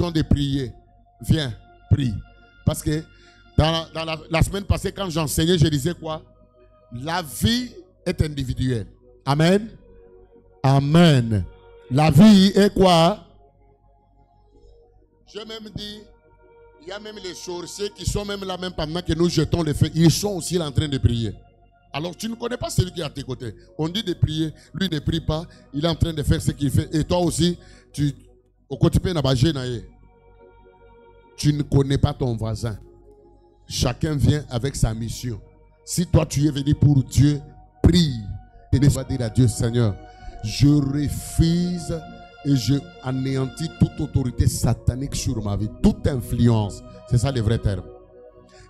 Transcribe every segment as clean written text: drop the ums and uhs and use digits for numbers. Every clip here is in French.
de prier. Viens, prie. Parce que dans la semaine passée, quand j'enseignais, je disais quoi? La vie est individuelle. Amen. Amen. La vie est quoi? Je même dit, il y a même les sorciers qui sont même là, même pendant que nous jetons les feux. Ils sont aussi là en train de prier. Alors tu ne connais pas celui qui est à tes côtés. On dit de prier, lui ne prie pas. Il est en train de faire ce qu'il fait. Et toi aussi, tu ne connais pas ton voisin. Chacun vient avec sa mission. Si toi tu es venu pour Dieu, prie. Et ne va dire à Dieu, Seigneur, je refuse et je anéantis toute autorité satanique sur ma vie, toute influence. C'est ça le vrai terme.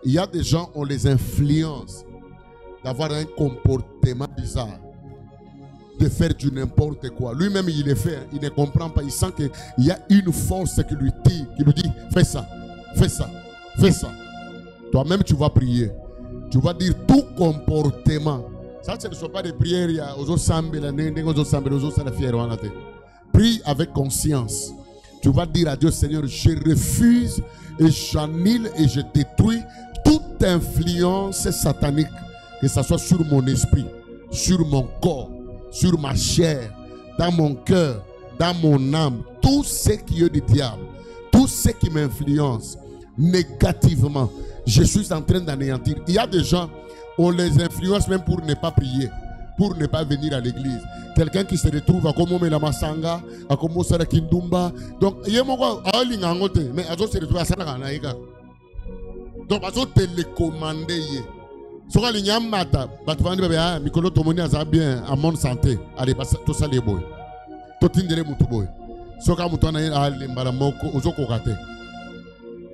Il y a des gens, on les influence d'avoir un comportement bizarre, de faire du n'importe quoi. Lui-même, il le fait, il ne comprend pas. Il sent qu'il y a une force qui lui tire, qui lui dit, fais ça, fais ça, fais ça. Toi-même, tu vas prier. Tu vas dire tout comportement. Ça, ce ne sont pas des prières. Prie avec conscience. Tu vas dire à Dieu, Seigneur, je refuse et j'annule et je détruis toute influence satanique, que ce soit sur mon esprit, sur mon corps, sur ma chair, dans mon cœur, dans mon âme. Tout ce qui est du diable, tout ce qui m'influence négativement, je suis en train d'anéantir. Il y a des gens, on les influence même pour ne pas prier, pour ne pas venir à l'église. Quelqu'un qui se retrouve à Komo la Masanga, à Komo Sara Kindumba. Donc, il y a un mais à se retrouve à Saranaïga. Donc, à se télécommander. Soka l'Inyamata, Batvan de Bébé, Mikolo Tomoni a bien à mon santé. Allez, tout ça les boys. Tout indélé Moutuboy. Soka Moutona a l'Imbaramoko, Ozoko Kate.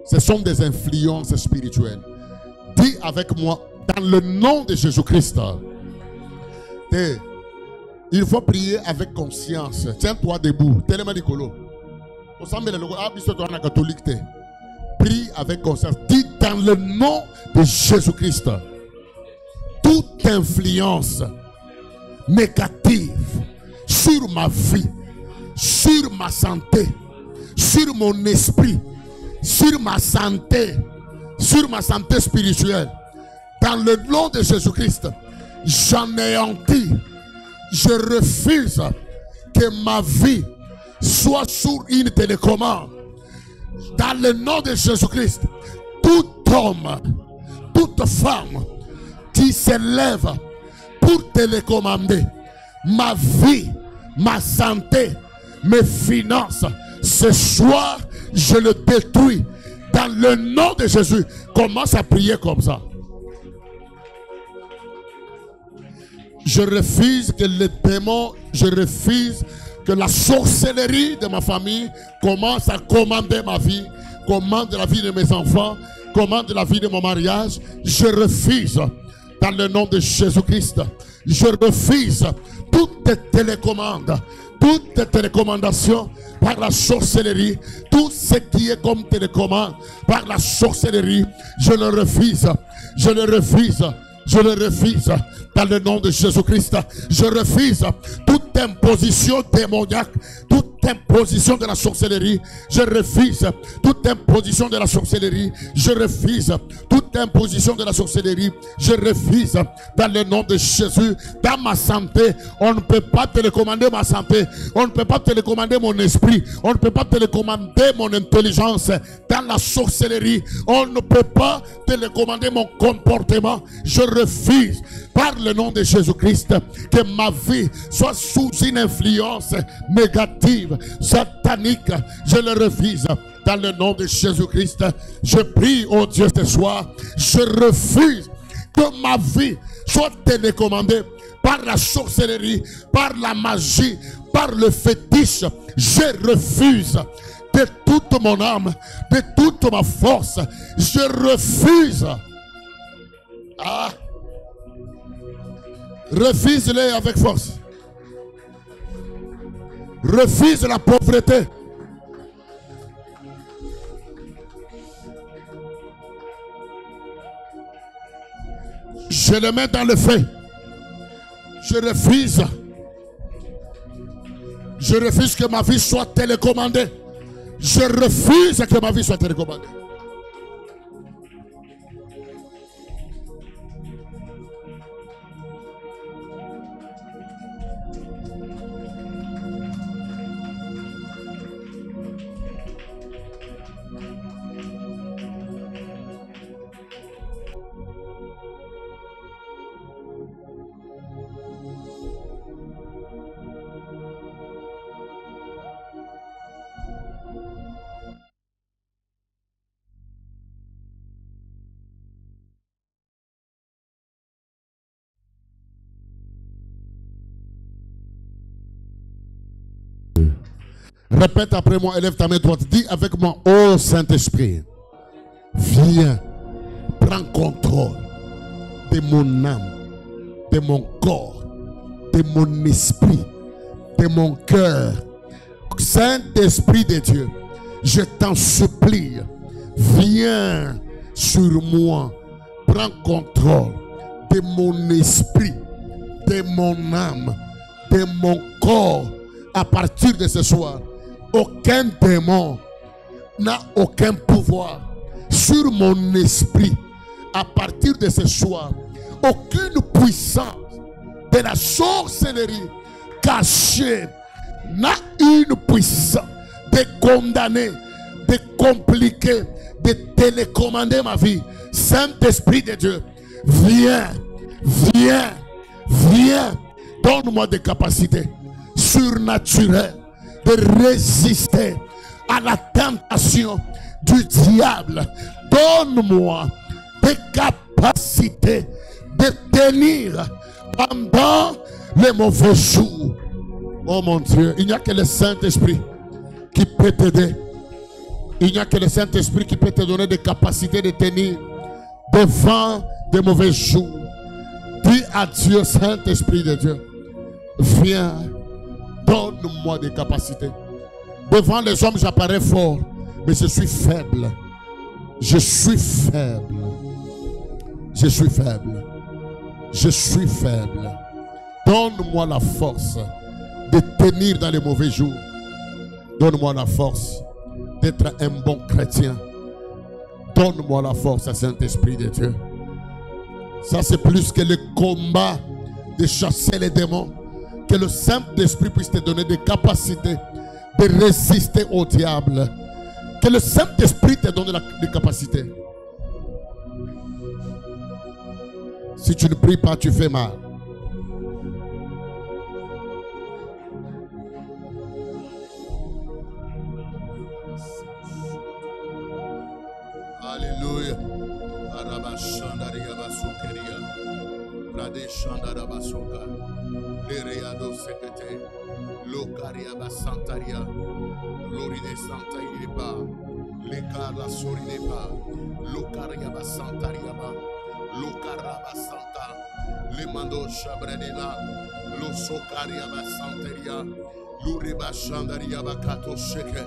Ce sont des influences spirituelles. Dis avec moi, dans le nom de Jésus-Christ, il faut prier avec conscience. Tiens-toi debout. Prie avec conscience. Dis dans le nom de Jésus-Christ, toute influence négative sur ma vie, sur ma santé, sur mon esprit, sur ma santé spirituelle, dans le nom de Jésus-Christ, j'anéantis. Je refuse que ma vie soit sous une télécommande. Dans le nom de Jésus-Christ, tout homme, toute femme qui s'élève pour télécommander ma vie, ma santé, mes finances, ce soir, je le détruis. Dans le nom de Jésus, commence à prier comme ça. Je refuse que les démons, je refuse que la sorcellerie de ma famille commence à commander ma vie, commande la vie de mes enfants, commande la vie de mon mariage. Je refuse, dans le nom de Jésus-Christ, je refuse toutes les télécommandes, toutes les télécommandations par la sorcellerie, tout ce qui est comme télécommande par la sorcellerie, je le refuse, je le refuse. Je le refuse dans le nom de Jésus-Christ. Je refuse toute imposition démoniaque, toute imposition de la sorcellerie. Je refuse toute imposition de la sorcellerie. Je refuse toute imposition de la sorcellerie. Je refuse dans le nom de Jésus. Dans ma santé, on ne peut pas télécommander ma santé. On ne peut pas télécommander mon esprit. On ne peut pas télécommander mon intelligence. Dans la sorcellerie, on ne peut pas télécommander mon comportement. Je refuse par le nom de Jésus-Christ que ma vie soit sous une influence négative, satanique. Je le refuse dans le nom de Jésus-Christ. Je prie au Dieu ce soir. Je refuse que ma vie soit télécommandée par la sorcellerie, par la magie, par le fétiche. Je refuse de toute mon âme, de toute ma force. Je refuse. Ah, refuse-les avec force. Refuse la pauvreté. Je le mets dans le feu. Je refuse. Je refuse que ma vie soit télécommandée Je refuse que ma vie soit recommandée. Répète après moi, élève ta main droite. Dis avec moi, ô Saint-Esprit, viens, prends contrôle de mon âme, de mon corps, de mon esprit, de mon cœur. Saint-Esprit de Dieu, je t'en supplie, viens sur moi, prends contrôle de mon esprit, de mon âme, de mon corps. À partir de ce soir, aucun démon n'a aucun pouvoir sur mon esprit. À partir de ce soir, aucune puissance de la sorcellerie cachée n'a une puissance de condamner, de compliquer, de télécommander ma vie. Saint-Esprit de Dieu, viens, viens, viens, donne-moi des capacités surnaturelles de résister à la tentation du diable. Donne-moi des capacités de tenir pendant les mauvais jours. Oh mon Dieu, il n'y a que le Saint-Esprit qui peut t'aider. Il n'y a que le Saint-Esprit qui peut te donner des capacités de tenir devant des mauvais jours. Dis à Dieu, Saint-Esprit de Dieu, viens, donne-moi des capacités. Devant les hommes, j'apparais fort, mais je suis faible. Je suis faible. Je suis faible. Je suis faible. Donne-moi la force de tenir dans les mauvais jours. Donne-moi la force d'être un bon chrétien. Donne-moi la force, Saint-Esprit de Dieu. Ça, c'est plus que le combat de chasser les démons. Que le Saint-Esprit puisse te donner des capacités de résister au diable. Que le Saint-Esprit te donne des capacités. Si tu ne pries pas, tu fais mal. Alléluia. Lereado sekete, lokaria basantaria, loride santa iriba, lekala sorineba, lokaria basantaria ba, lokaraba santa, lemando shabredela, lo sokaria basantaria, luriba shandaria bakato sheke.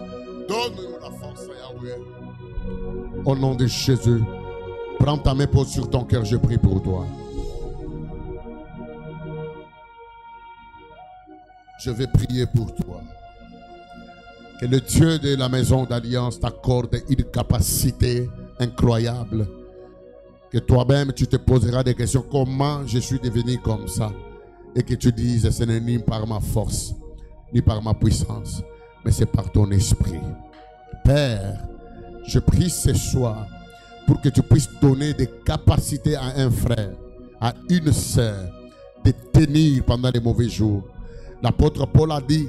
Donne-nous la force, Yahweh. Au nom de Jésus, prends ta main, pose sur ton cœur, je prie pour toi. Je vais prier pour toi. Que le Dieu de la maison d'alliance t'accorde une capacité incroyable. Que toi-même tu te poseras des questions. Comment je suis devenu comme ça? Et que tu dises, ce n'est ni par ma force, ni par ma puissance, mais c'est par ton esprit. Père, je prie ce soir pour que tu puisses donner des capacités à un frère, à une sœur, de tenir pendant les mauvais jours. L'apôtre Paul a dit,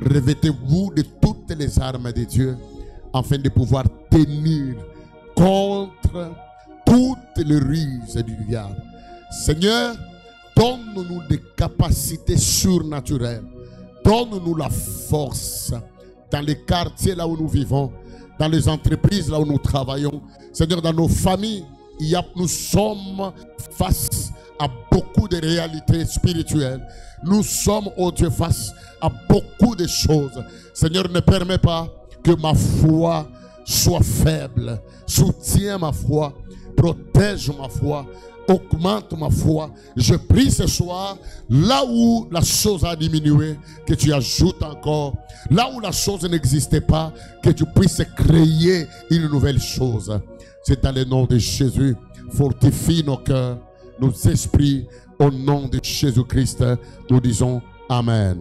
revêtez-vous de toutes les armes de Dieu afin de pouvoir tenir contre toutes les ruses du diable. Seigneur, donne-nous des capacités surnaturelles. Donne-nous la force dans les quartiers là où nous vivons, dans les entreprises là où nous travaillons. Seigneur, dans nos familles, nous sommes face à beaucoup de réalités spirituelles. Nous sommes, oh Dieu, face à beaucoup de choses. Seigneur, ne permets pas que ma foi soit faible. Soutiens ma foi, protège ma foi, augmente ma foi. Je prie ce soir, là où la chose a diminué, que tu ajoutes encore. Là où la chose n'existait pas, que tu puisses créer une nouvelle chose. C'est dans le nom de Jésus. Fortifie nos cœurs, nos esprits. Au nom de Jésus-Christ, nous disons Amen.